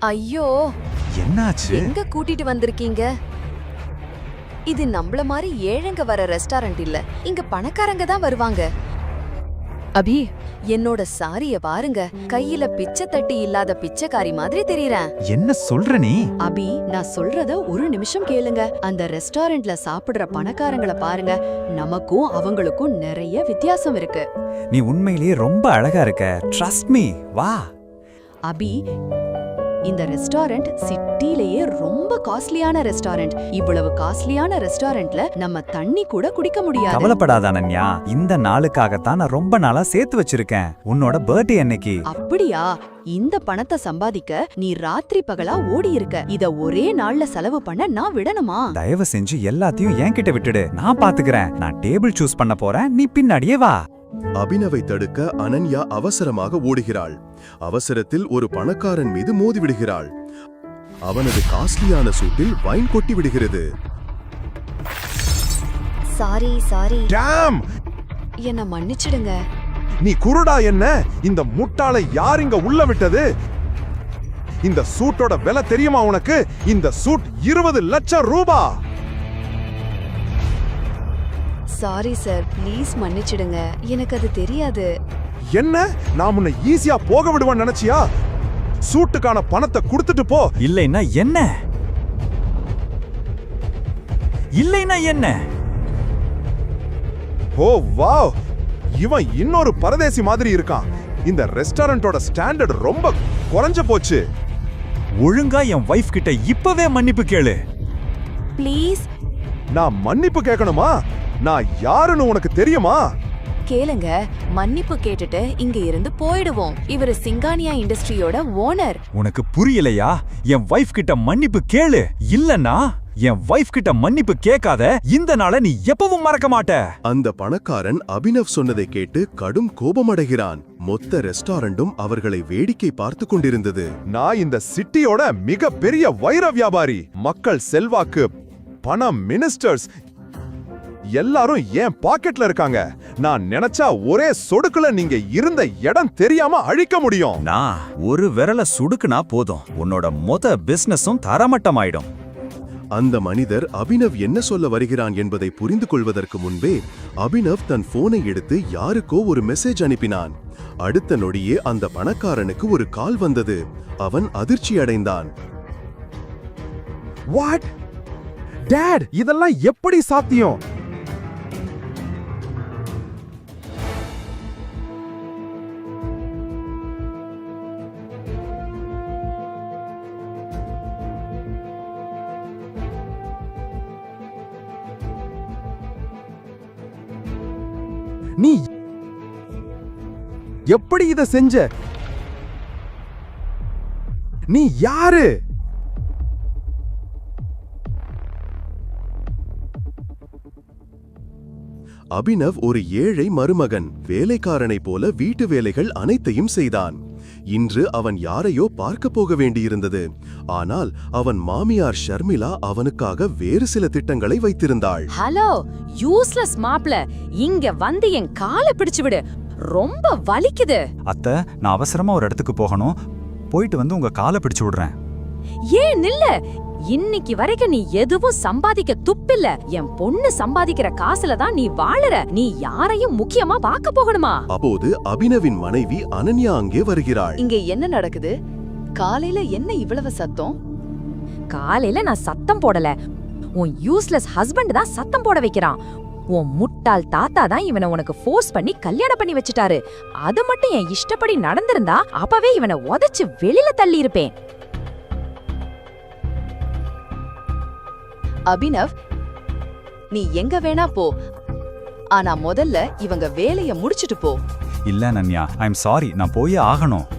ஐயோ, என்னாச்சு? எங்க கூட்டிட்டு வந்திருக்கீங்க? இது நம்மள மாதிரி ஏழைங்க வர ரெஸ்டாரண்ட் இல்ல. இங்க பணக்காரங்க தான் வருவாங்க. அபி, என்னோட சாரிய பாருங்க. கையில பிச்சை தட்டி இல்லாத பிச்சைக்காரி மாதிரி தெரியறேன். என்ன சொல்ற நீ? அபி, நான் சொல்றத ஒரு நிமிஷம் கேளுங்க. அந்த ரெஸ்டாரண்ட்ல சாப்பிடுற பணக்காரங்கள பாருங்க. நமக்கும் அவங்களுக்கும் நிறைய வித்தியாசம் இருக்கு. நீ உண்மையிலேயே ரொம்ப அழகா இருக்க. ட்ரஸ்ட் மீ, வா. அபி, இந்த ரெஸ்டாரண்ட் சிட்டிலேயே ரொம்ப காஸ்ட்லியான ரெஸ்டாரண்ட். இவ்வளவு காஸ்ட்லியான ரெஸ்டாரண்ட்ல நம்ம தண்ணி கூட குடிக்க முடியாது. கவலைப்படாத அனன்யா, இந்த நாளுக்காகத்தான் நான் ரொம்ப நாளா சேர்த்து வச்சிருக்கேன். உன்னோட பர்த்டே அன்னைக்கு. அப்படியா? இந்த பணத்தை சம்பாதிக்க நீ ராத்திரி பகலா ஓடி இருக்க. இத ஒரே நாள்ல செலவு பண்ண நான் விடணுமா? தயவு செஞ்சு எல்லாத்தையும் என்கிட்ட விட்டுடு, நான் பாத்துக்கிறேன். நான் டேபிள் சூஸ் பண்ண போறேன், நீ பின்னாடியே வா. அபினவை தடுக்க அனன்யா அவசரமாக ஓடுகிறாள். அவசரத்தில் ஒரு பணக்காரன் மீது மோதிவிடுகிறாள். அவனது காஸ்ட்லியான சூட்டில் வைன் கொட்டி விடுகிறது. சாரி. டாம்! என்ன மன்னிச்சிடுங்க. நீ குருடா என்ன? இந்த முட்டாளை யார் இங்க உள்ள விட்டது? இந்த சூட்டோட விலை தெரியுமா உனக்கு? இந்த சூட் 20 லட்சம் ரூபாய். சாரி சார், ப்ளீஸ் மன்னிச்சிடுங்க. எனக்கு அது தெரியாது. என்ன? நான் உன்னை ஈஸியா போக விடுவேன்னு நினைச்சியா? சூட்டுக்கான பணத்தை கொடுத்துட்டு போ. இல்லைன்னா என்ன? ஓ வாவ், இவன் இன்னொரு பரதேசி மாதிரி இருக்கான். இந்த ரெஸ்டாரண்டோட ஸ்டாண்டர்ட் ரொம்ப குறைஞ்சு போச்சு. ஒழுங்கா என் வைஃப் கிட்ட இப்பவே மன்னிப்பு கேளு. ப்ளீஸ். நான் மன்னிப்பு கேட்கணுமா? நான் யாருன்னு உனக்கு தெரியுமா? கேளுங்க, மன்னிப்பு கேட்டுட்டு இங்க இருந்து போயிடுவோம். இவரு சிங்கானியா இண்டஸ்ட்ரியோட ஓனர். உனக்கு புரியலையா? என் வைஃப் கிட்ட மன்னிப்பு கேளு. இல்லன்னா என் வைஃப் கிட்ட மன்னிப்பு கேட்காத இந்த நாளை நீ எப்பவும் மறக்க மாட்ட. அந்த பணக்காரன் அபினவ் சொன்னதை கேட்டு கடும் கோபமடைகிறான். மொத்த ரெஸ்டாரண்டும் அவர்களை வேடிக்கை பார்த்து கொண்டிருந்தது. நான் இந்த சிட்டியோட மிக பெரிய வைர வியாபாரி. மக்கள் செல்வாக்கு, பணம், மினிஸ்டர்ஸ் எல்லாரும் என் பாக்கெட்ல இருக்காங்க. நான் நினைச்சா ஒரே சொடுக்குல நீங்க இருந்த இடம் தெரியாம அழிக்க முடியும். நான் ஒரு விரல சுடுக்குனா போதும், உன்னோட மொத்த பிசினஸும் தரமட்டமாயிடும். அந்த மனிதர் அபினவ் என்ன சொல்ல வருகிறான் என்பதை புரிந்து கொள்வதற்கு முன்பே அபினவ் தன் போனை எடுத்து யாருக்கோ ஒரு மெசேஜ் அனுப்பினான். அடுத்த நொடியே அந்த பணக்காரனுக்கு ஒரு கால் வந்தது. அவன் அதிர்ச்சி அடைந்தான். வாட்? டாட், இதெல்லாம் எப்படி சாத்தியம்? நீ எப்படி இத செஞ்ச? நீ யாரு? அபினவ் ஒரு ஏழை மருமகன். வேலைக்காரனை போல வீட்டு வேலைகள் அனைத்தையும் செய்தான். இன்று அவன் யாரையோ பார்க்க போக வேண்டியிருந்தது. ஆனால் அவன் மாமியார் ஷர்மிளா அவனுக்காக வேறு சில திட்டங்களை வைத்திருந்தாள். ஹலோ யூஸ்லெஸ் மாப்ள, இங்க வந்து என் காலை பிடிச்சு விடு, ரொம்ப வலிக்குது. அத்தை, நான் அவசரமா ஒரு இடத்துக்கு போகணும். போயிட்டு வந்து உங்க காலை பிடிச்சு விடுறேன். ஏன் நில்ல? இன்னைக்கு வரைக்கும் நீ எதுவும் சம்பாதிக்க துப்பில்ல. என் பொண்ணு சம்பாதிக்கிற காசுல தான் நீ வாழற. நீ யாரையும் முக்கியமா பார்க்க போகணுமா? அப்போது அபினவின் மனைவி அனன்யா அங்கே வருகிறாள். இங்க என்ன நடக்குது? காலையில என்ன இவ்வளவு சத்தம்? காலையில நான் சத்தம் போடல, உன் யூஸ்லெஸ் ஹஸ்பண்ட் தான் சத்தம் போட வைக்கிறான். உன் முட்டாள் தாத்தா தான் இவனை உனக்கு ஃபோர்ஸ் பண்ணி கல்யாணம் பண்ணி வச்சுட்டாரு. அது மட்டும் என் இஷ்டப்படி நடந்திருந்தா அப்பவே இவனை உதைச்சு வெளியில தள்ளி இருப்பேன். அபினவ், நீ எங்க வேணா போ. ஆனா முதல்ல இவங்க வேலைய முடிச்சிட்டு போ. இல்ல அனன்யா, ஐ எம் சாரி, நான் போயே ஆகணும்.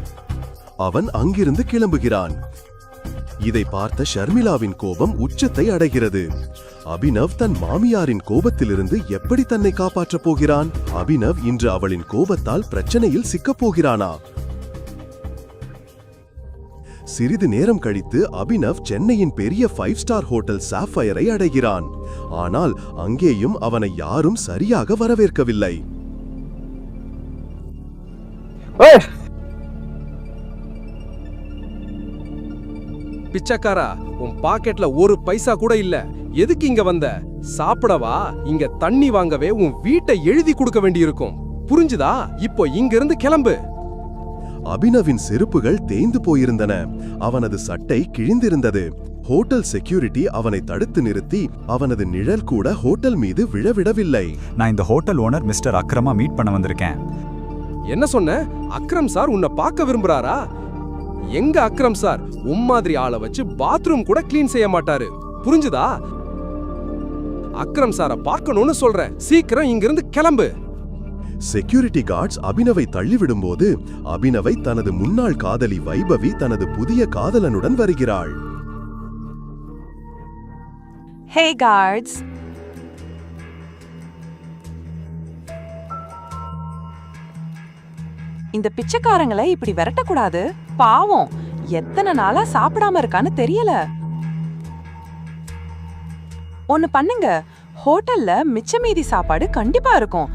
அவன் அங்கிருந்து கிளம்புகிறான். இதை பார்த்த ஷர்மிளாவின் கோபம் உச்சத்தை அடைகிறது. அபினவ் தன் மாமியாரின் கோபத்திலிருந்து எப்படி தன்னை காப்பாற்றப் போகிறான்? அபினவ் இன்று அவளின் கோபத்தால் பிரச்சனையில் சிக்கப் போகிறானா? சிறிது நேரம் கழித்து அபினவ் சென்னையின் பெரிய 5 ஸ்டார் ஹோட்டல் சாஃபயரை அடைகிறான். ஆனால் அங்கேயும் அவனை யாரும் சரியாக வரவேற்கவில்லை. பிச்சைக்காரா, உன் பாக்கெட்ல ஒரு பைசா கூட இல்ல. எதுக்கு இங்க வந்த? சாப்பிடவா? இங்க தண்ணி வாங்கவே உன் வீட்டை எழுதி கொடுக்க வேண்டியிருக்கும். புரிஞ்சுதா? இப்போ இங்க இருந்து கிளம்பு. அபினவின் செருப்புகள் தேய்ந்து போயிருந்தன. அவனது சட்டை கிழிந்திருந்தது. ஹோட்டல் செக்யூரிட்டி அவனை தடுத்து நிறுத்தி அவனது நிழல் கூட ஹோட்டல் மீது விழவிடவில்லை. நான் இந்த ஹோட்டல் ஓனர் மிஸ்டர் அக்ரமா மீட் பண்ண வந்திருக்கேன். என்ன சொன்ன? அக்ரம் சார் உன்னை பார்க்க விரும்புறாரா? எங்க அக்ரம் சார் மாதிரி ஆளை வச்சு பாத்ரூம் கூட கிளீன் செய்ய மாட்டாரு. புரிஞ்சுதா? அக்ரம் சாரை பார்க்கணும்னு சொல்றேன். சீக்கிரம் இங்கிருந்து கிளம்பு. செக்யூரிட்டி கார்ட்ஸ் அபினவை தள்ளிவிடும்போது அபினவை தனது முன்னாள் காதலி வைபவி தனது புதிய காதலனுடன் வருகிறாள். Hey guards. இந்த பிச்சைக்காரங்களை இப்படி விரட்டக்கூடாது. பாவம், எத்தனை நாளா சாப்பிடாம இருக்கான்னு தெரியல. ஒன்னு பண்ணுங்க, ஹோட்டல்ல மிச்ச மீதி சாப்பாடு கண்டிப்பா இருக்கும்.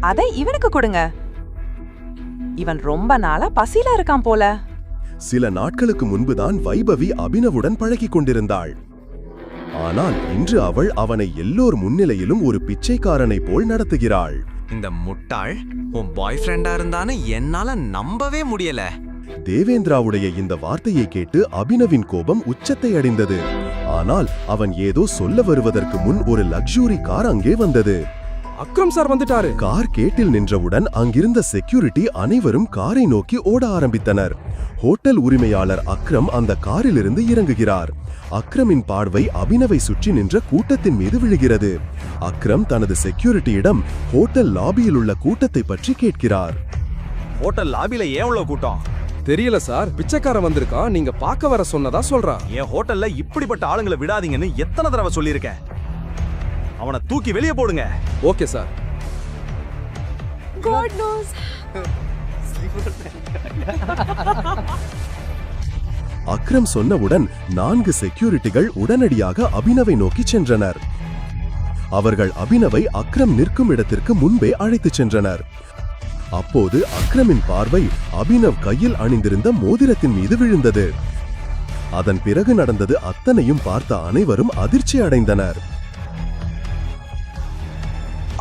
அதை இவனுக்கு கொடுங்க. இவன் ரொம்ப நாளா பசியில இருக்கான் போல. சில நாட்களுக்கு முன்புதான் வைபவி அபினவுடன் பழகிக் கொண்டிருந்தாள். ஆனால் இன்று அவள் அவனை எல்லோர் முன்னிலையிலும் ஒரு பிச்சைக்காரனை போல் நடத்துகிறாள். இந்த முட்டாள் உன் பாய் ஃப்ரெண்டா இருந்தான்னு என்னால நம்பவே முடியல. தேவேந்திராவுடைய இந்த வார்த்தையை கேட்டு அபினவின் கோபம் உச்சத்தை அடைந்தது. ஆனால் அவன் ஏதோ சொல்ல வருவதற்கு முன் ஒரு லக்ஸூரி கார் அங்கே வந்தது. அக்ரம் சார் வந்துட்டாரு. கார் கேட்டில் நின்றவுடன் அங்கிருந்த செக்யூரிட்டி அனைவரும் காரை நோக்கி ஓட ஆரம்பித்தனர். ஹோட்டல் உரிமையாளர் அக்ரம் அந்த காரிலிருந்து இறங்குகிறார். அக்ரமின் பார்வை அபினவை சுற்றி நின்ற கூட்டத்தின் மீது விழுகிறது. அக்ரம் தனது செக்யூரிட்டியிடம் ஹோட்டல் லாபியில் உள்ள கூட்டத்தை பற்றி கேட்கிறார். ஹோட்டல் லாபில ஏன் இவ்வளவு கூட்டம்? தெரியல சார், பிச்சைக்காரன் வந்திருக்கான். நீங்க பார்க்க வர சொன்னதா சொல்றான். என் ஹோட்டல்ல இப்படிப்பட்ட ஆளுங்களை விடாதீங்கன்னு எத்தனை தடவை சொல்லியிருக்கேன். அவனை தூக்கி வெளியே போடுங்க. Okay sir. God knows. Akram சொன்னவுடன் 4 செக்யூரிட்டிகள் உடனடியாக அபினவை நோக்கி சென்றனர். அவர்கள் அபினவை அக்ரம் நிற்கும் இடத்திற்கு முன்பே அழைத்துச் சென்றனர். அப்போது அக்ரமின் பார்வை அபினவ் கையில் அணிந்திருந்த மோதிரத்தின் மீது விழுந்தது. அதன் பிறகு நடந்தது அத்தனையும் பார்த்த அனைவரும் அதிர்ச்சி அடைந்தனர்.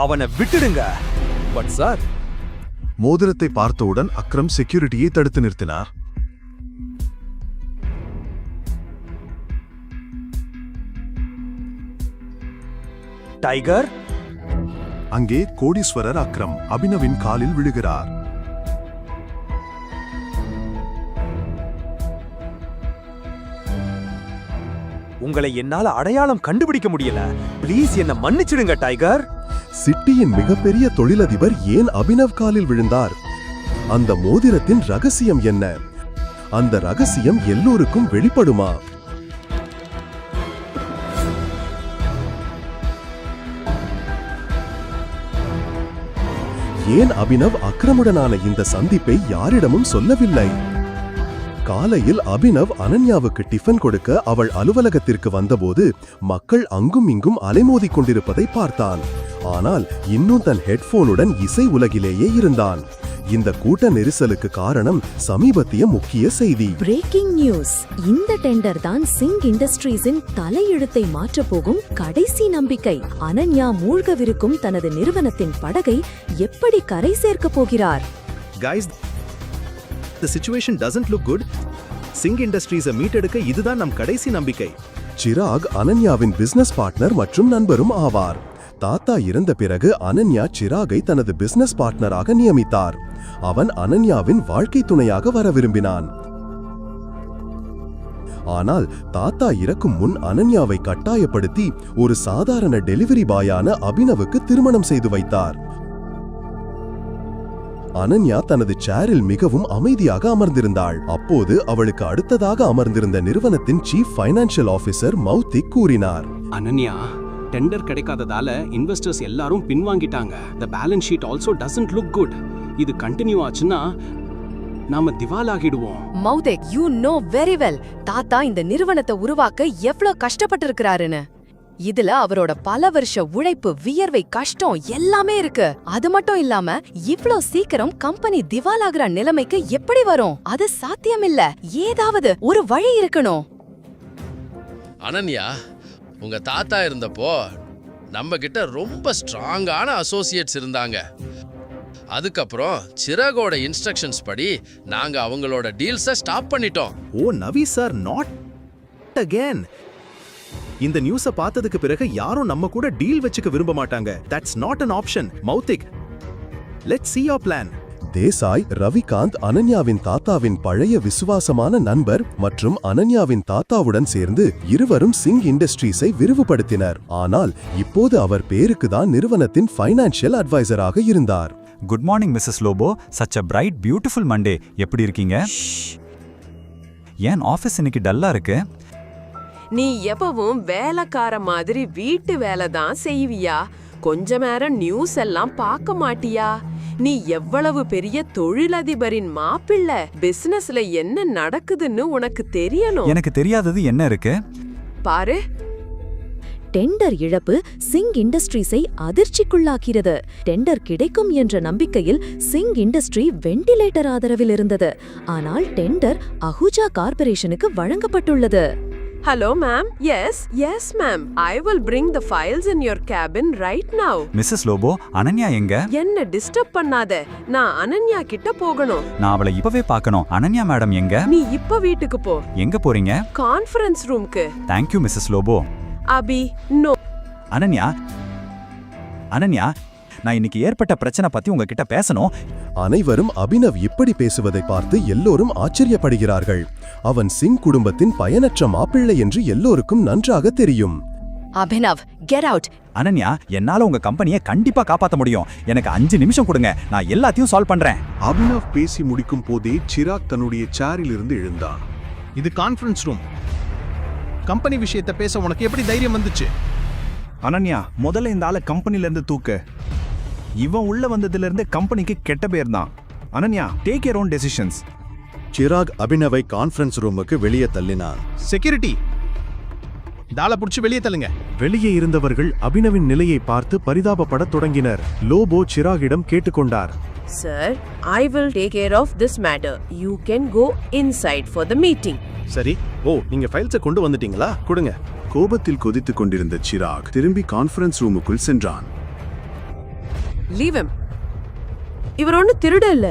அவனை விட்டுடுங்க. பட் சார், மோதிரத்தை பார்த்தவுடன் அக்ரம் செக்யூரிட்டியை தடுத்து நிறுத்தினார். டைகர், அங்கே கோடீஸ்வரர் அக்ரம் அபினவின் காலில் விழுகிறார். உங்களை என்னால அடையாளம் கண்டுபிடிக்க முடியல. ப்ளீஸ் என்ன மன்னிச்சிடுங்க டைகர். சிட்டியின் மிகப்பெரிய தொழிலதிபர் ஏன் அபினவ் காலில் விழுந்தார்? அந்த மோதிரத்தின் ரகசியம் என்ன? அந்த ரகசியம் எல்லோருக்கும் வெளிப்படுமா? ஏன் அபினவ் அக்ரமுடனான இந்த சந்திப்பை யாரிடமும் சொல்லவில்லை? காலையில் அபினவ் அனன்யாவுக்கு டிஃபன் கொடுக்க அவள் அலுவலகத்திற்கு வந்தபோது மக்கள் அங்கும் இங்கும் அலைமோதிக் கொண்டிருப்பதை பார்த்தான். ஆனால் இன்னும் தன் ஹெட்போனுடன் இசை உலகிலேயே இருந்தான். இந்த கூட்ட நெரிசலுக்கு காரணம் சமீபத்திய முக்கிய செய்தி. Breaking news. இந்த டெண்டர் தான் சிங் இண்டஸ்ட்ரீஸின் தலையெழுத்தை மாற்றப் போகும் கடைசி நம்பிக்கை. அனன்யா மூழ்கவிருக்கும் தனது நிறுவனத்தின் படகை எப்படி கரை சேர்க்கப் போகிறார்? Guys, the situation doesn't look good. Singh இண்டஸ்ட்ரீஸை மீட்டெடுக்க இதுதான் நம் கடைசி நம்பிக்கை. சிராக் அனன்யாவின் பிசினஸ் பார்ட்னர் மற்றும் நண்பரும் ஆவார். தாத்தா இறந்த பிறகு அனன்யா சிராகை தனது பிசினஸ் பார்ட்னராக நியமித்தார். அவன் அனன்யாவின் வாழ்க்கை துணையாக வர விரும்பினான். ஆனால் தாத்தா இறக்கும் முன் அனன்யாவை கட்டாயப்படுத்தி ஒரு சாதாரண டெலிவரி பாயான அபினவுக்கு திருமணம் செய்து வைத்தார். அனன்யா தனது சேரில் மிகவும் அமைதியாக அமர்ந்திருந்தாள். அப்போது அவளுக்கு அடுத்ததாக அமர்ந்திருந்த நிறுவனத்தின் சீஃப் ஃபைனான்சியல் ஆபீசர் மௌத்திக் கூறினார், அனன்யா, டெண்டர் கிடைக்காததால இன்வெஸ்டர்ஸ் எல்லாரும் பின்வாங்கிட்டாங்க. The balance sheet also doesn't look good. இது கண்டினியூ ஆச்சுன்னா நாம திவாலாகிடுவோம். மௌதேக், you know very well தாத்தா இந்த நிறுவனத்தை உருவாக்க எவ்வளவு கஷ்டப்பட்டு இருக்கிறாருன்னு. இதுல அவரோட பல வருஷ உழைப்பு, வியர்வை, கஷ்டம் எல்லாமே இருக்கு. அது மட்டும் இல்லாம இவ்ளோ சீக்கிரம் கம்பெனி திவாலாகிற நிலைமைக்கு எப்படி வரும்? அது சாத்தியமில்ல. ஏதாவது ஒரு வழி இருக்கணும். அனன்யா, உங்க தாத்தா இருந்தப்போ நம்ம கிட்ட ரொம்ப ஸ்ட்ராங்கான அசோசியேட்ஸ் இருந்தாங்க. அதுக்கப்புறம் சிராகோட இன்ஸ்ட்ரக்ஷன்ஸ் படி நாங்க அவங்களோட டீல்ஸை ஸ்டாப் பண்ணிட்டோம். ஓ நவி சார், நாட் அகேன். இந்த நியூஸை பார்த்ததுக்கு பிறகு யாரும் நம்ம கூட டீல் வச்சுக்க விரும்ப மாட்டாங்க. That's not an option. Mouthik, let's see your plan. Desai Ravikant அனன்யாவின் தாத்தாவின் பழைய விசுவாசமான நண்பர் மற்றும் அனன்யாவின் தாத்தாவுடன் சேர்ந்து இருவரும் சிங் இண்டஸ்ட்ரீஸை விரிவுபடுத்தினர். ஆனால் இப்போது அவர் பேருக்கு தான் நிறுவனத்தின் ஃபைனான்சியல் அட்வைசராக இருந்தார். Good morning Mrs Lobo. Such a bright beautiful Monday. எப்படி இருக்கீங்க? ஏன் ஆஃபீஸ் இன்னைக்கு டல்லா இருக்கு? நீ எப்பவும் வேலைக்கார மாதிரி வீட்டு வேலை தான் செய்வியா? கொஞ்ச நேரம் நியூஸ் எல்லாம் பார்க்க மாட்டியா? நீ எவ்வளவு பெரிய தொழிலதிபரின் மாப்பிள்ளை. பிசினஸ்ல என்ன நடக்குதுன்னு உனக்கு தெரியணும். எனக்கு தெரியாதது என்ன இருக்கு? பாரு, டெண்டர் இழப்பு சிங் இண்டஸ்ட்ரீஸை அதிர்ச்சிக்குள்ளாக்கிறது. டெண்டர் கிடைக்கும் என்ற நம்பிக்கையில் சிங் இண்டஸ்ட்ரி வெண்டிலேட்டர் ஆதரவில் இருந்தது. ஆனால் டெண்டர் அஹூஜா கார்ப்பரேஷனுக்கு வழங்கப்பட்டுள்ளது. Hello ma'am. Yes ma'am. I will bring the files in your cabin right now. Mrs Lobo, Ananya எங்க? என்ன டிஸ்டர்ப் பண்ணாத. நான் அனன்யா கிட்ட போகணும். நான் அவளை இப்பவே பார்க்கணும். அனன்யா மேடம் எங்க? நீ இப்ப வீட்டுக்கு போ. எங்க போறீங்க? கான்ஃபரன்ஸ் ரூம்க்கு. Thank you Mrs Lobo. Abhi, no. Ananya, நான் இன்னைக்கு ஏற்பட்ட பிரச்சனை பத்தி உங்ககிட்ட பேசணும். அனைவரும் அபினவ் இப்படி பேசுவதை பார்த்து எல்லோரும் ஆச்சரியப்படுகிறார்கள். அவன் சிங் குடும்பத்தின் பயனற்ற மாப்பிள்ளை என்று எல்லோருக்கும் நன்றாக தெரியும். Abhinav, get out. அனன்யா, என்னால உங்க கம்பெனியை கண்டிப்பா காப்பாத்த முடியும். எனக்கு 5 நிமிஷம் கொடுங்க, நான் எல்லாத்தையும் சால்வ் பண்றேன். அபினவ் பேசி முடிக்கும் போதே சிராக் தன்னுடைய சேரில் இருந்து எழுந்தான். இது கான்ஃபரன்ஸ் ரூம். கம்பெனி விஷயத்தை பேச உனக்கு எப்படி தைரியம் வந்துச்சு? அனன்யா, முதல்ல இந்த ஆளை கம்பெனில இருந்து தூக்கு. இவன் உள்ள வந்ததுல இருந்து கம்பெனிக்கு கெட்ட பேர் தான். Ananya, take your own decisions. Chirag அபினவை கான்ஃபரன்ஸ் ரூமுக்கு வெளியே தள்ளினான். செக்யூரிட்டி, தாளை புடிச்சு வெளியே தள்ளுங்க. வெளியே இருந்தவர்கள் அபினவின் நிலையை பார்த்து பரிதாபப்படத் தொடங்கினர். லோபோ சிராகிடம் கேட்டுக்கொண்டார். Sir, I will take care of this matter. You can go inside for the meeting. சரி. ஓ, நீங்க ஃபைல்ஸை கொண்டு வந்துட்டீங்களா? கொடுங்க. கோபத்தில் கொதித்துக் கொண்டிருந்த சிராக் திரும்பி கான்ஃபரன்ஸ் ரூமுக்குள் சென்றான். Leave him. இவர் ஒண்ணு திருட இல்ல.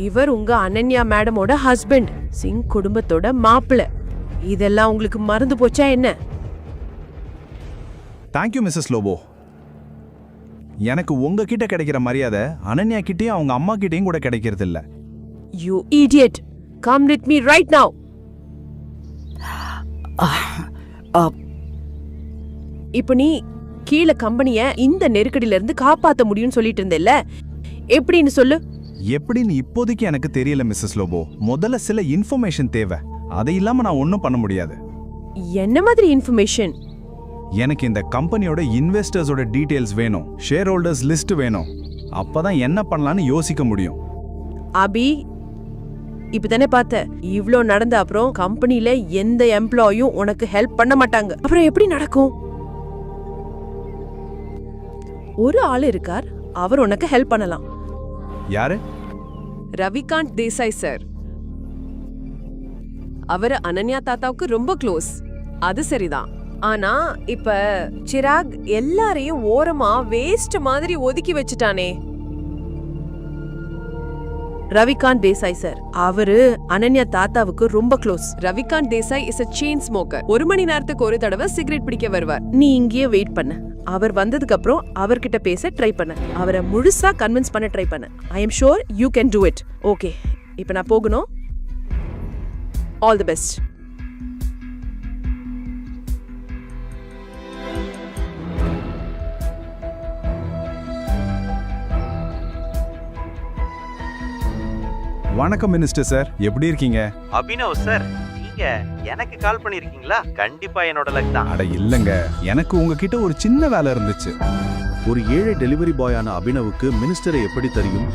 இவர் உங்க அனன்யா மேடமோட ஹஸ்பண்ட், சிங் குடும்பத்தோட மாப்பிள்ளை. இதெல்லாம் உங்களுக்கு மறந்து போச்சா என்ன? Thank you Mrs Lobo. எனக்கு உங்ககிட்ட கிடைக்கிற மரியாதை அனன்யா கிட்டயும் அவங்க அம்மா கிட்டயும் கூட கிடைக்கிறது இல்ல. You idiot. Come with me right now. இப்ப நீ கீழ கம்பெனிய இந்த நெருக்கடியில இருந்து காப்பாத்த முடியும்னு சொல்லிட்டு இருந்தேல்ல, எப்படின்னு சொல்லு. எப்படின்னு இப்போதைக்கு எனக்கு தெரியல மிஸ்ஸஸ் லோபோ. முதல்ல சில இன்ஃபர்மேஷன் தேவை. அதை இல்லாம நான் ஒன்றும் பண்ண முடியாது. என்ன மாதிரி இன்ஃபர்மேஷன்? எனக்கு இந்த கம்பெனியோட இன்வெஸ்டர்ஸோட டீடைல்ஸ் வேணும். ஷேர் ஹோல்டர்ஸ் லிஸ்ட் வேணும். அப்பதான் என்ன பண்ணலாம்னு யோசிக்க முடியும். அபி, இப்பதானே பார்த்த, இவ்ளோ நடந்த அப்புறம் கம்பெனில எந்த எம்ப்ளாயும் உனக்கு ஹெல்ப் பண்ண மாட்டாங்க. அப்புறம் எப்படி நடக்கும்? ஒரு ஆள் இருக்கார், அவர் உனக்கு ஹெல்ப் பண்ணலாம். யாரு? ரவிகாந்த் தேசாய் சார். அவர் அனன்யா தாத்தாவுக்கு ரொம்ப க்ளோஸ். அது சரிதான். ஆனா இப்ப சிராக் எல்லாரையும் ஓரமா வேஸ்ட் மாதிரி ஒதுக்கி வச்சுட்டானே. ரவிகாந்த் தேசாய் சார், அவரு அனன்யா தாத்தாவுக்கு ரொம்ப close. Ravikant Desai is a chain smoker. 1 மணி நேரத்துக்கு ஒரு தடவை சிகரெட் பிடிக்க வருவார். நீ இங்கேயே வெயிட் பண்ணு. அவர் வந்ததுக்கு அப்புறம் அவர்கிட்ட பேச ட்ரை பண்ணு. அவரை முழுசா கன்வின்ஸ் பண்ண ட்ரை பண்ணு. I am sure you can do it. Okay, இப்போ நான் போகணும். All the best. வணக்கம் மினிஸ்டர் சார், எப்படி இருக்கீங்க? அபினவ் சார், நீங்க எனக்கு கால் பண்ணிருக்கீங்களா? கண்டிப்பா என்னோட லக் தான். அட இல்லங்க, எனக்கு உங்ககிட்ட ஒரு சின்ன வேலை இருந்துச்சு. ஒரு ஏழை டெலிவரி பாயான அபினவுக்கு மினிஸ்டரை எப்படி தெரியும்?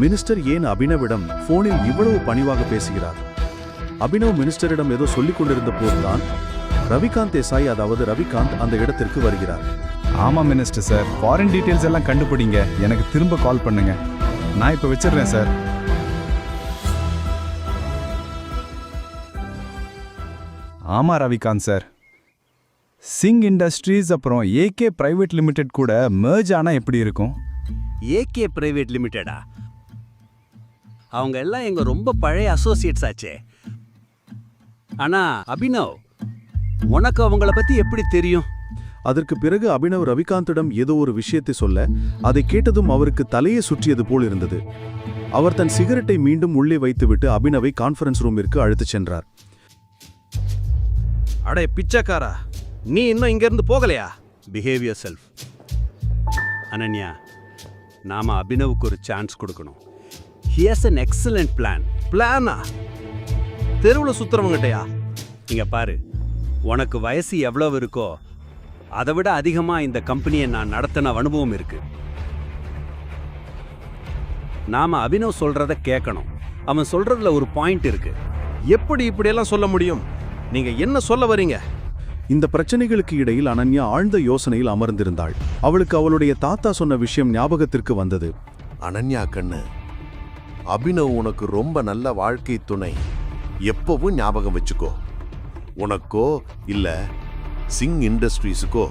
மினிஸ்டர் ஏன் அபினவிடம் போனில் இவ்வளவு பணிவாக பேசுகிறார்? அபினவ் மினிஸ்டரிடம் ஏதோ சொல்லிக் கொண்டிருந்த போதுதான் ரவிகாந்த் தேசாய் அதாவது ரவிகாந்த் அந்த இடத்திற்கு வருகிறார். ஆமா மினிஸ்டர் சார், ஃபாரின் டீடைல்ஸ் எல்லாம் கண்டுபிடிங்க, எனக்கு திரும்ப கால் பண்ணுங்க. நான் இப்ப வச்சிடுறேன் சார். ஆமா ரவிகாந்த் சார், சிங் இண்டஸ்ட்ரீஸ் அப்புறம் ஏகே பிரைவேட் லிமிடெட் கூட மெர்ஜ் ஆனா எப்படி இருக்கும்? ஏகே பிரைவேட் லிமிடெடா? அவங்க எல்லாம் எங்க ரொம்ப பழைய அசோசியேட்ஸ் ஆச்சே. ஆனா அபினவ், உனக்கு அவங்கள பத்தி எப்படி தெரியும்? அதற்கு பிறகு அபினவ் ரவிகாந்திடம் ஏதோ ஒரு விஷயத்தை சொல்ல, அதை கேட்டதும் அவருக்கு தலையை சுற்றியது போல் இருந்தது. அவர் தன் சிகரெட்டை மீண்டும் உள்ளே வைத்துவிட்டு அபினவை கான்ஃபரன்ஸ் ரூமிற்கு அழைத்துச் சென்றார். அடே பிச்சைக்காரா, நீ இன்னும் இங்க இருந்து போகலையா? Behave your self. அனன்யா, நாம அபினவுக்கு ஒரு சான்ஸ் கொடுக்கணும். He has an excellent plan. பிளானா? தெருவில் சுத்துறவங்ககிட்டயா? இங்க பாரு, உனக்கு வயசு எவ்வளவு இருக்கோ அதை விட அதிகமா இந்த கம்பெனியை நான் நடத்தின அனுபவம் இருக்கு. நாம அபினவ் சொல்றத கேட்கணும். அவன் சொல்றதுல ஒரு பாயிண்ட் இருக்கு. எப்படி இப்படியெல்லாம் சொல்ல முடியும்? நீங்க என்ன சொல்ல வரீங்க? இந்த பிரச்சனைகளுக்கு இடையில் அனன்யா ஆழ்ந்த யோசனையில் அமர்ந்திருந்தாள். அவளுக்கு அவளுடைய தாத்தா சொன்ன விஷயம் ஞாபகத்திற்கு வந்தது. அனன்யா கண்ணு, அபினவ் உனக்கு ரொம்ப நல்ல வாழ்க்கை துணை. எப்பவும் ஞாபகம் வச்சுக்கோ. உனக்கோ இல்ல சிங் இண்டஸ்ட்ரீஸுக்கோ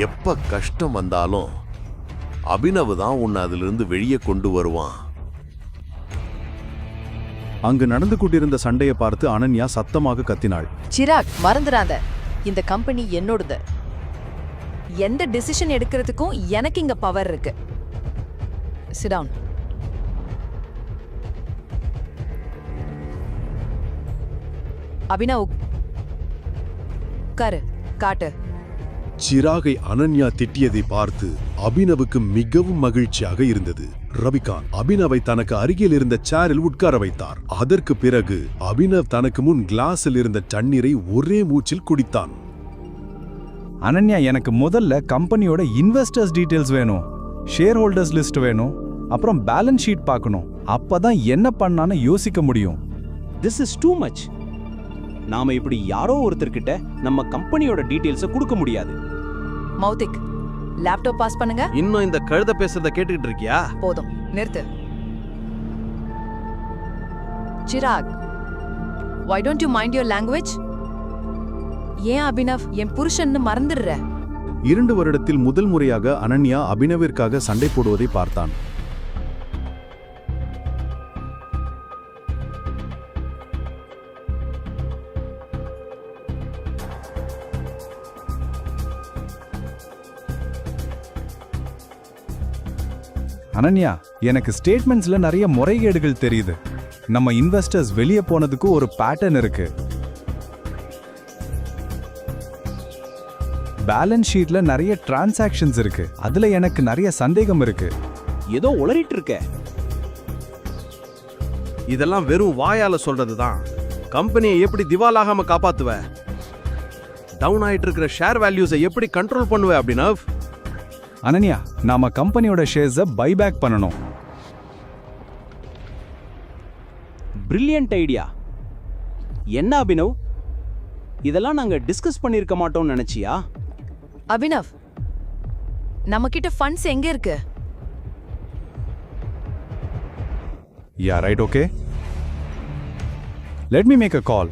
எப்ப கஷ்டம் வந்தாலும் அபினவ் தான் உன்னை அதிலிருந்து வெளியே கொண்டு வருவான். அங்கு நடந்து கொண்டிருந்த சண்டையை பார்த்து அனன்யா சத்தமாக கத்தினாள். சிராக், மறந்துடாத, இந்த கம்பெனி என்னோடது. எந்த டிசிஷன் எடுக்கிறதுக்கும் எனக்கு இங்க பவர் இருக்கு. Sit down. அபினவ், உட்காரு, காட்டு. சிராகை அனன்யா திட்டியதை பார்த்து அபினவுக்கு மிகவும் மகிழ்ச்சியாக இருந்தது. ரவிகாந்த் அபினவை தனக்கு அருகில் இருந்த சேரில் உட்கார வைத்தார். அதற்கு பிறகு அபினவ் தனக்கு முன் கிளாஸில் இருந்த தண்ணீரை ஒரே மூச்சில் குடித்தான். அனன்யா, எனக்கு முதல்ல கம்பெனியோட இன்வெஸ்டர்ஸ் டீடைல்ஸ் வேணும், ஷேர் ஹோல்டர்ஸ் லிஸ்ட் வேணும், அப்புறம் பேலன்ஸ் ஷீட் பார்க்கணும். அப்பதான் என்ன பண்ணான்னு யோசிக்க முடியும். This is too much. நாம இப்படி யாரோ ஒருத்தர்கிட்ட நம்ம கம்பெனியோட டீடைல்ஸை கொடுக்க முடியாது. மௌத்திக், லேப்டாப் பாஸ் பண்ணுங்க. இன்னும் இந்த கழுத பேசுறத கேட்டுக்கிட்டு இருக்கியா? போதும், நிறுத்து. Chirag, why don't you mind your language? ஏன் அபினவ் என் புருஷன்னு மறந்துடுற? 2 வருடத்தில் முதல் முறையாக அனன்யா அபினவிற்காக சண்டை போடுவதை பார்த்தான். அனன்யா, எனக்கு ஸ்டேட்மெண்ட்ஸ்ல நிறைய முறைகேடுகள் தெரியுது. நம்ம இன்வெஸ்டர்ஸ் வெளியே போனதுக்கு ஒரு பேட்டர்ன் இருக்கு. பேலன்ஸ் ஷீட்ல நிறைய டிரான்சாக்ஷன்ஸ் இருக்கு. அதுல எனக்கு நிறைய சந்தேகம் இருக்கு. ஏதோ உளறிட்டு இருக்க. இதெல்லாம் வெறும் வாயால சொல்றதுதான். கம்பெனியை எப்படி திவாலாகாம காப்பாத்துவ? டவுன் ஆயிட்டு இருக்கிற ஷேர் வேல்யூஸை எப்படி கண்ட்ரோல் பண்ணுவ அபினவ்? அனன்யா, நாம கம்பெனியோட ஷேர்ஸை பைபேக் பண்ணணும். Brilliant idea. என்ன அபினவ், இதெல்லாம் நாங்க டிஸ்கஸ் பண்ணிருக்க மாட்டோம்னு நினைச்சியா? அபினவ், நம்ம கிட்ட ஃபண்ட்ஸ் எங்க இருக்கு? Yeah, right, okay. Let me make a call.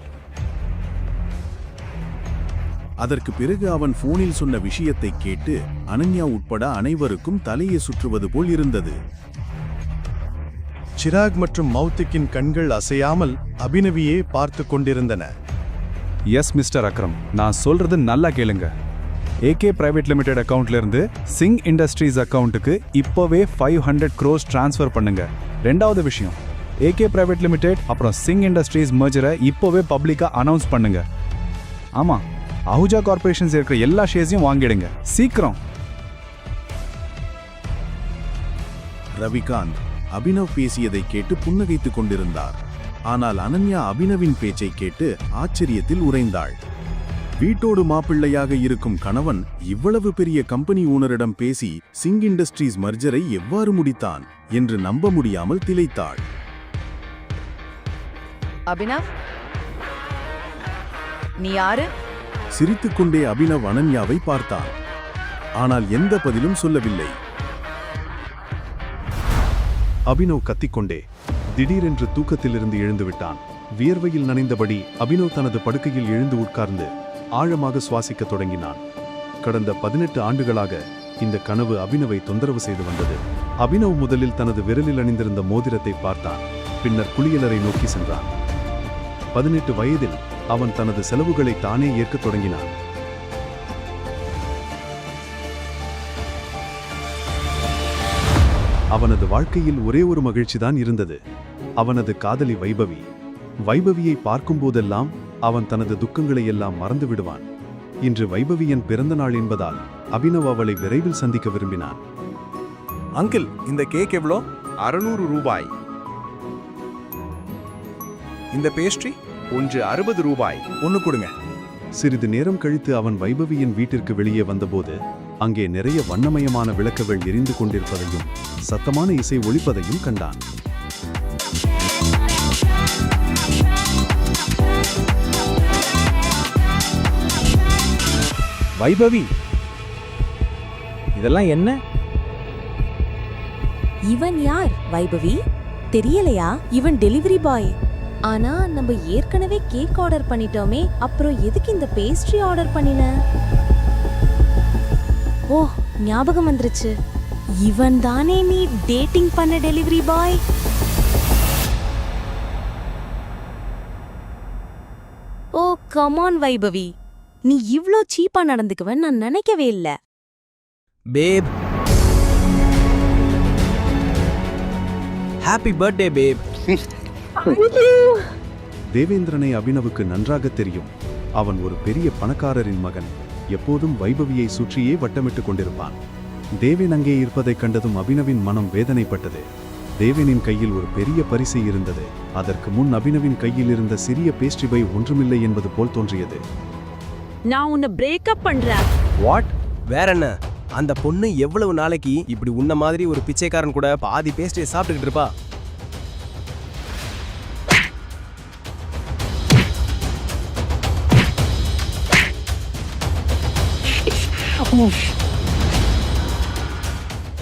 அதற்கு பிறகு அவன் போனில் சொன்ன விஷயத்தை கேட்டு அனன்யா உட்பட அனைவருக்கும் தலையை சுற்றுவது போல் இருந்தது. சிராக் மற்றும் மௌத்திக்கின் கண்கள் அசையாமல் அபினவியே பார்த்து கொண்டிருந்தன. எஸ் மிஸ்டர் அக்ரம், நான் சொல்றது நல்லா கேளுங்க. ஏகே பிரைவேட் லிமிடெட் அக்கவுண்ட்ல இருந்து சிங் இண்டஸ்ட்ரீஸ் அக்கவுண்ட்டுக்கு இப்போவே 500 crores டிரான்ஸ்ஃபர் பண்ணுங்க. ரெண்டாவது விஷயம், ஏகே பிரைவேட் லிமிடெட் அப்புறம் சிங் இண்டஸ்ட்ரீஸ் மர்ஜரை இப்போவே பப்ளிக்கா அனௌன்ஸ் பண்ணுங்க. ஆமா, அஹூஜா கார்பரேஷன்ஸ் இருக்கிற எல்லா ஷேர்ஸையும் வாங்கிடுங்க, சீக்கிரம். ரவிகாந்த் அபினவ் பேசியதை கேட்டு புன்னகைத்துக் கொண்டிருந்தார். ஆனால் அனன்யா அபினவின் பேச்சை கேட்டு ஆச்சரியத்தில் உறைந்தாள். வீட்டோடு மாப்பிள்ளையாக இருக்கும் கணவன் இவ்வளவு பெரிய கம்பெனி ஓனரிடம் பேசி சிங் இண்டஸ்ட்ரீஸ் மர்ஜரை எவ்வாறு முடித்தான் என்று நம்ப முடியாமல் திளைத்தாள். அபினவ், நீ யாரு? சிரித்துக்கொண்டே அபினவ் அனன்யாவை பார்த்தான். ஆனால் எந்த பதிலும் சொல்லவில்லை. அபினவ் கத்திக்கொண்டே திடீரென்று தூக்கத்திலிருந்து எழுந்துவிட்டான். வியர்வையில் நனைந்தபடி அபினவ் தனது படுக்கையில் எழுந்து உட்கார்ந்து ஆழமாக சுவாசிக்கத் தொடங்கினான். கடந்த 18 ஆண்டுகளாக இந்த கனவு அபினவை தொந்தரவு செய்து வந்தது. அபினவ் முதலில் தனது விரலில் அணிந்திருந்த மோதிரத்தை பார்த்தான். பின்னர் குளியலறை நோக்கி சென்றான். 18 வயதில் அவன் தனது செலவுகளை தானே ஏற்கத் தொடங்கினான். அவனது வாழ்க்கையில் ஒரே ஒரு மகிழ்ச்சிதான் இருந்தது. அவனது காதலி வைபவி. வைபவியை பார்க்கும்போதெல்லாம் அவன் தனது துக்கங்களை எல்லாம் மறந்து விடுவான். இன்று வைபவியின் பிறந்த நாள் என்பதால் அபினவ் அவளை விரைவில் சந்திக்க விரும்பினான். அங்கிள், இந்த கேக் எவ்வளோ? 600 ரூபாய். இந்த பேஸ்ட்ரி ஒன்று 60 ரூபாய். ஒன்று கொடுங்க. சிறிது நேரம் கழித்து அவன் வைபவியின் வீட்டிற்கு வெளியே வந்தபோது அங்கே நிறைய வண்ணமயமான விளக்குகள் எரிந்து கொண்டிருப்பதையும் சத்தமான இசை ஒலிப்பதையும் கண்டான். வைபவி, இதெல்லாம் என்ன? இவன் யார் வைபவி? தெரியலையா? இவன் டெலிவரி பாய். ஆனா நம்ம ஏற்கனவே கேக் ஆர்டர் பண்ணிட்டோமே, அப்புறம் எதுக்கு இந்த பேஸ்ட்ரி ஆர்டர் பண்ணின? ஓ, ஞாபகம் வந்துருச்சு. இவன் தானே நீ டேட்டிங் பண்ண டெலிவரி பாய்? ஓ கமான் வைபவி, நீ இவ்ளோ சீப்பா நடந்துக்குவன் நான் நினைக்கவே இல்ல. பேப், ஹாப்பி பர்த்டே பேப். தேவேந்திரனை அபினவுக்கு நன்றாக தெரியும். அவன் ஒரு பெரிய பணக்காரரின் மகன். எப்போதும் வைபவியை சுற்றியே வட்டமிட்டுக் கொண்டிருப்பான். தேவேன் அங்கே இருப்பதைக் கண்டதும் அபினவின் மனம் வேதனைப்பட்டது. தேவேனின் கையில் ஒரு பெரிய பரிசு இருந்தது. அதற்கு முன் அபினவின் கையில் இருந்த சிறிய பேஸ்ட்ரி பை ஒன்றுமில்லை என்பது போல் தோன்றியது. நான் உன்னை பிரேக்கப் பண்றேன். வாட்? வேற என்ன? அந்த பொண்ணு எவ்வளவு நாளைக்கு இப்படி உன்ன மாதிரி ஒரு பிச்சைக்காரன் கூட பாதி பேஸ்ட்ரியை சாப்பிட்டுக்கிட்டு இருப்பா?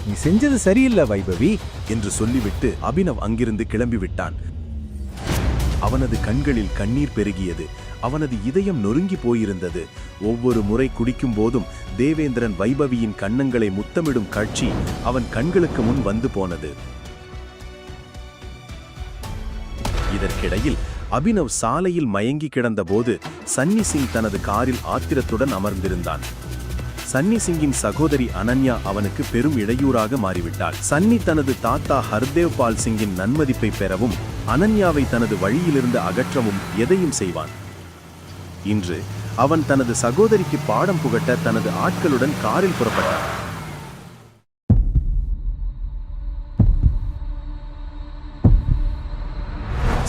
நீ செஞ்சது சரியில்லை வைபவி என்று சொல்லிவிட்டு அபினவ் அங்கிருந்து கிளம்பிவிட்டான். அவனது கண்களில் கண்ணீர் பெருகியது. அவனது இதயம் நொறுங்கி போயிருந்தது. ஒவ்வொரு முறை குடிக்கும் போதும் தேவேந்திரன் வைபவியின் கன்னங்களை முத்தமிடும் காட்சி அவன் கண்களுக்கு முன் வந்து போனது. இதற்கிடையில் அபினவ் சாலையில் மயங்கி கிடந்தபோது சன்னி சிங் தனது காரில் ஆத்திரத்துடன் அமர்ந்திருந்தான். சன்னி சிங்கின் சகோதரி அனன்யா அவனுக்கு பெரும் இடையூறாக மாறிவிட்டாள். சன்னி தனது தாத்தா ஹர்தேவ் பால் சிங்கின் நன்மதிப்பை பெறவும் அனன்யாவை தனது வழியிலிருந்து அகற்றவும் எதையும் செய்வான். இன்று அவன் தனது சகோதரிக்கு பாடம் புகட்ட தனது ஆட்களுடன் காரில் புறப்பட்டான்.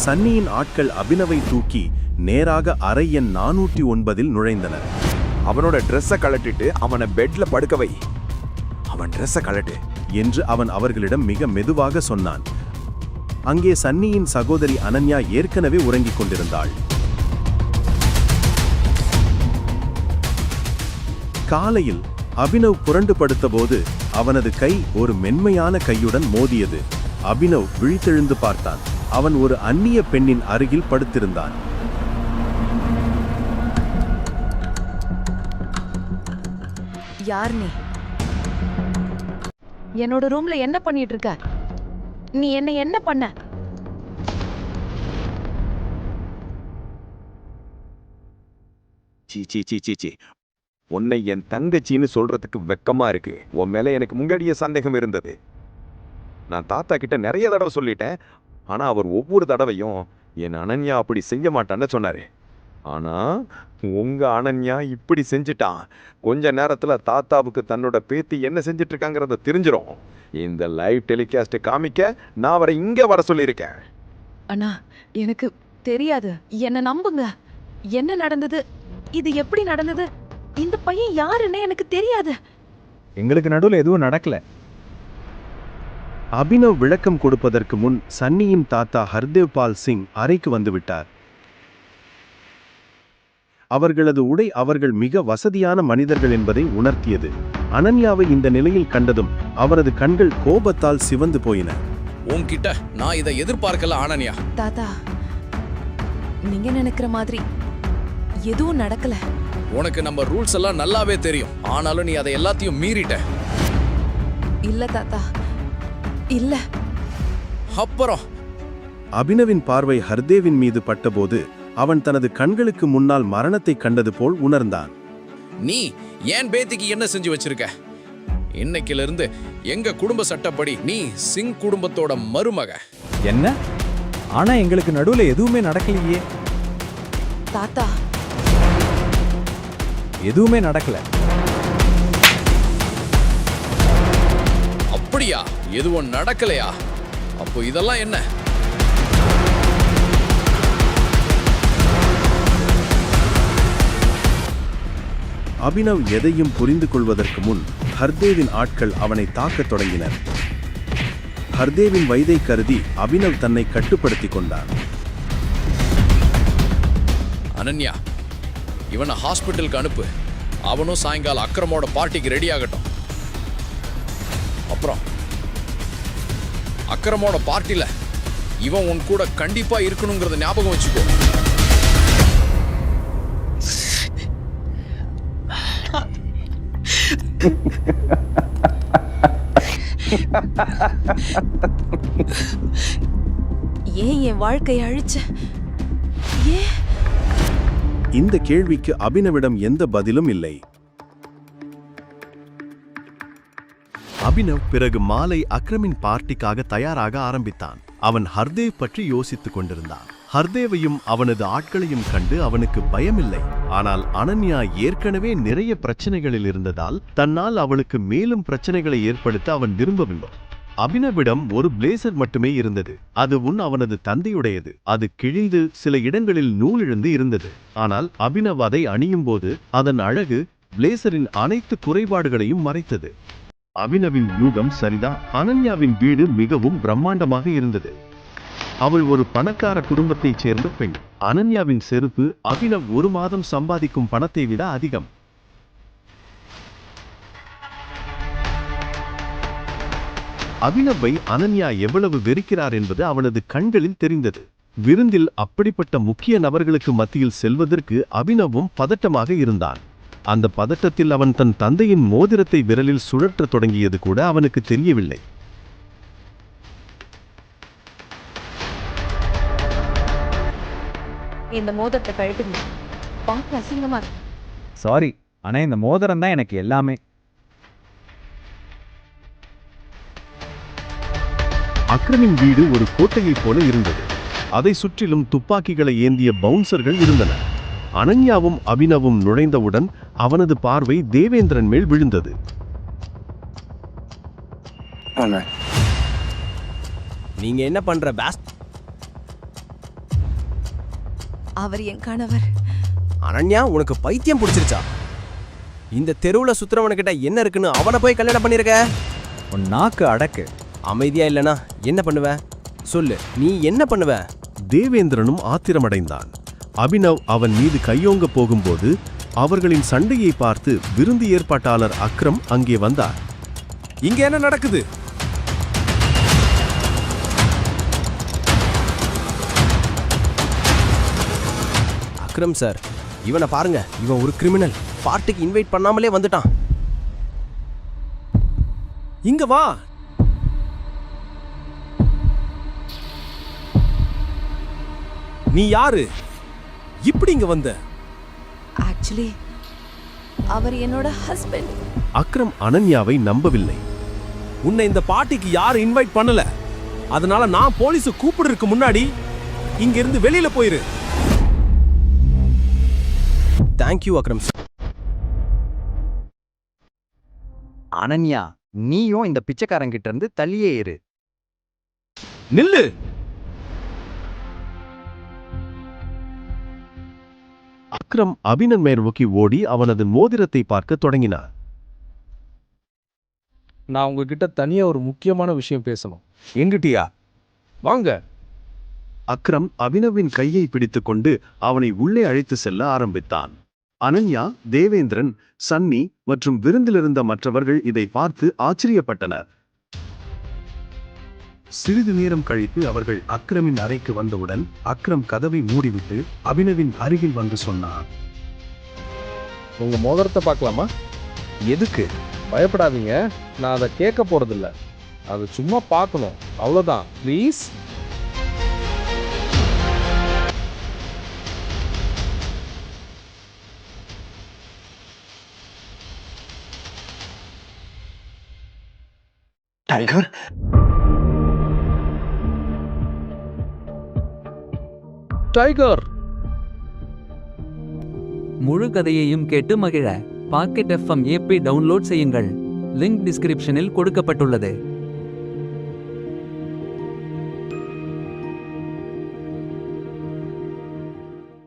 சன்னியின் ஆட்கள் அபினவை தூக்கி நேராக அறை எண் 409 நுழைந்தனர். அவனோட ட்ரெஸ்ஸை கழட்டிட்டு அவனை பெட்ல படுக்க வை. அவன் ட்ரெஸ்ஸை கழட்டு என்று அவன் அவர்களிடம் மிக மெதுவாக சொன்னான். அங்கே சன்னியின் சகோதரி அனன்யா ஏற்கனவே உறங்கிக் கொண்டிருந்தாள். காலையில் அபினவ் புரண்டு படுத்தபோது அவனது கை ஒரு மென்மையான கையுடன் மோதியது. அபினவ் விழித்தெழுந்து பார்த்தான். அவன் ஒரு அந்நிய பெண்ணின் அருகில் படுத்திருந்தான். யார் நீ? என்னோட ரூம்ல என்ன பண்ணிட்டு இருக்க? நீ என்ன பண்ண? சீ, உன்னை என் தங்கச்சின்னு சொல்றதுக்கு வெக்கமா இருக்கு. உன் மேல எனக்கு முன்னாடியே சந்தேகம் இருந்தது. நான் தாத்தா கிட்ட நிறைய தடவை சொல்லிட்டேன். ஆனா அவர் ஒவ்வொரு தடவையும் என் அனன்யா அப்படி செய்ய மாட்டான்னு சொன்னாரு. ஆனா உங்க அனன்யா இப்படி செஞ்சுட்டான். கொஞ்ச நேரத்துல தாத்தாவுக்கு தன்னோட பேத்தி என்ன செஞ்சுட்டு இருக்காங்கிறத தெரிஞ்சிடும். இந்த லைவ் டெலிகாஸ்ட் காமிக்க நான் அவரை இங்க வர சொல்லியிருக்கேன். அண்ணா, எனக்கு தெரியாது. என்ன நம்புங்க. என்ன நடந்தது? இது எப்படி நடந்தது? இந்த பையன் யாருன்னு எனக்கு தெரியாது. எங்களுக்கு நடுவில் எதுவும் நடக்கல. அபினவ் விளக்கம் கொடுப்பதற்கு முன் சன்னியின் தாத்தா ஹர்தேவ் பால் சிங் அறைக்கு வந்துவிட்டார். அவர்களது உடை அவர்கள் மிக வசதியான மனிதர்கள் என்பதை உணர்த்தியது. அனன்யாவை இந்த நிலையில் கண்டதும் அவரது கண்கள் கோபத்தால் சிவந்து போயின. உன்கிட்ட நான் இதை எதிர்பார்க்கல அனன்யா. தாத்தா, நீங்க நினைக்கிற மாதிரி எதுவும் நடக்கல. உனக்கு நம்ம ரூல்ஸ் எல்லாம் நல்லாவே தெரியும். ஆனாலும் நீ அதை எல்லாத்தையும் மீறிட்ட. இல்ல தாத்தா, இல்ல. அப்புறம் அபினவின் பார்வை ஹர்தேவின் மீது பட்டபோது அவன் தனது கண்களுக்கு முன்னால் மரணத்தை கண்டது போல் உணர்ந்தான். நீ ஏன் பேத்திக்கு என்ன செஞ்சு வச்சிருக்க? இன்னைக்கிலிருந்து எங்க குடும்ப சட்டப்படி நீ சிங் குடும்பத்தோட மருமக. என்ன? ஆனா எங்களுக்கு நடுவுல எதுவுமே நடக்கலையே. தாத்தா, எதுவுமே நடக்கல. அப்படியா? எதுவும் நடக்கலையா? அப்போ இதெல்லாம் என்ன? அபினவ் எதையும் புரிந்து கொள்வதற்கு முன் ஹர்தேவின் ஆட்கள் அவனை தாக்கத் தொடங்கினர். ஹர்தேவின் வயதை கருதி அபினவ் தன்னை கட்டுப்படுத்திக் கொண்டான். அனன்யா, இவனை ஹாஸ்பிட்டலுக்கு அனுப்பு. அவனும் சாயங்காலம் அக்ரமோட பார்ட்டிக்கு ரெடி ஆகட்டும். அப்புறம் அக்ரமோட பார்ட்டில இவன் உன் கூட கண்டிப்பா இருக்கணுங்கிறத ஞாபகம் வச்சுக்கோ. ஏன் என் வாழ்க்கையை அழிச்ச? ஏன்? இந்த கேள்விக்கு அபினவிடம் எந்த பதிலும் இல்லை. அபினவ் பிறகு மாலை அக்ரமின் பார்ட்டிக்காக தயாராக ஆரம்பித்தான். அவன் ஹர்தேவ் பற்றி யோசித்துக் கொண்டிருந்தான். ஹர்தேவையும் அவனது ஆட்களையும் கண்டு அவனுக்கு பயமில்லை. ஆனால் அனன்யா ஏற்கனவே நிறைய பிரச்சனைகளில் இருந்ததால் தன்னால் அவளுக்கு மேலும் பிரச்சனைகளை ஏற்படுத்த அவன் விரும்பவில்லை. அபினவிடம் ஒரு பிளேசர் மட்டுமே இருந்தது. அதுவும் அவனது தந்தையுடையது. அது கிழிந்து சில இடங்களில் நூலிழந்து இருந்தது. ஆனால் அபினவ் அதை அணியும் போது அதன் அழகு பிளேசரின் அனைத்து குறைபாடுகளையும் மறைத்தது. அபினவின் யூகம் சரிதான். அனன்யாவின் வீடு மிகவும் பிரம்மாண்டமாக இருந்தது. அவள் ஒரு பணக்கார குடும்பத்தைச் சேர்ந்த பெண். அனன்யாவின் செருப்பு அபினவ் ஒரு மாதம் சம்பாதிக்கும் பணத்தை விட அதிகம். அபினவை அனன்யா எவ்வளவு வெறுக்கிறார் என்பது அவனது கண்களில் தெரிந்தது. விருந்தில் அப்படிப்பட்ட முக்கிய நபர்களுக்கு மத்தியில் செல்வதற்கு அபினவும் பதட்டமாக இருந்தான். அந்த பதட்டத்தில் அவன் தன் தந்தையின் மோதிரத்தை விரலில் சுழற்ற தொடங்கியது கூட அவனுக்கு தெரியவில்லை. இந்த மோதிரத்தை கழட்டுங்க. பார்க்க அசிங்கமா இருக்கு. சாரி, ஆனா இந்த மோதிரம் தான் எனக்கு எல்லாமே. அக்ரமின் வீடு ஒரு கோட்டையைப் போல இருந்தது. அதை சுற்றிலும் துப்பாக்கிகளை ஏந்திய பவுன்சர்கள் இருந்தனர். அனன்யாவும் அபினவும் நுழைந்தவுடன் அவனது பார்வை தேவேந்திரன் மேல் விழுந்தது. நீங்க என்ன பண்ற பாஸ்? அவர் என் கணவர். அனன்யா, உனக்கு பைத்தியம் பிடிச்சிருச்சா? இந்த தெருவுல சுத்துறவனுக்கிட்ட என்ன இருக்குன்னு அவனை போய் கல்யாணம் பண்ணிருக்க? உன் நாக்கு அடக்கு. அமைதியா இல்லனா என்ன பண்ணுவ? சொல்லு, நீ என்ன பண்ணுவ? தேவேந்திரனும் ஆத்திரமடைந்தான். அபினவ் அவன் மீது கையோங்க போகும்போது அவர்களின் சண்டையை பார்த்து விருந்து ஏற்பாட்டாளர் அக்ரம் அங்கே வந்தார். இங்க என்ன நடக்குது? அக்ரம் சார், இவனை பாருங்க. இவன் ஒரு கிரிமினல். பார்ட்டிக்கு இன்வைட் பண்ணாமலே வந்துட்டான். இங்க வா. நீ யாரு? இப்படி இங்க வந்த? ஆக்சுவலி அவர் என்னோட ஹஸ்பண்ட். அக்ரம் அனன்யாவை நம்பவில்லை. உன்னை இந்த பார்ட்டிக்கு யாரும் இன்வைட் பண்ணல. அதனால நான் போலீஸ் கூப்பிடுறதுக்கு முன்னாடி இங்க இருந்து வெளியில போயிரு. தேங்க்யூ அக்ரம். அனன்யா, நீயும் இந்த பிச்சைக்காரங்கிட்ட இருந்து தள்ளியே இரு. நில்லு. அக்ரம் அபினன் மேல் நோக்கி ஓடி அவனது மோதிரத்தை பார்க்க தொடங்கினார். நான் உங்ககிட்ட தனியா ஒரு முக்கியமான விஷயம் பேசணும். எங்கிட்டியா? வாங்க. அக்ரம் அபினவின் கையை பிடித்துக்கொண்டு அவனை உள்ளே அழைத்து செல்ல ஆரம்பித்தான். அனன்யா, தேவேந்திரன், சன்னி மற்றும் விருந்திலிருந்த மற்றவர்கள் இதை பார்த்து ஆச்சரியப்பட்டனர். சிறிது நேரம் கழித்து அவர்கள் அக்ரமின் அறைக்கு வந்தவுடன் அக்ரம் கதவை மூடிவிட்டு அபினவின் அருகில் வந்து சொன்னார். உங்க மோதிரத்தை பார்க்கலாமா? எதுக்கு? பயப்படாதீங்க, நான் அதை கேட்க போறதில்ல. அது சும்மா பார்க்கணும், அவ்வளோதான். ப்ளீஸ். Tiger, tiger. முழு கதையையும் கேட்டு மகிழ பாக்கெட் FM ஆப்பை டவுன்லோட் செய்யுங்கள். லிங்க் டிஸ்கிரிப்ஷனில் கொடுக்கப்பட்டுள்ளது.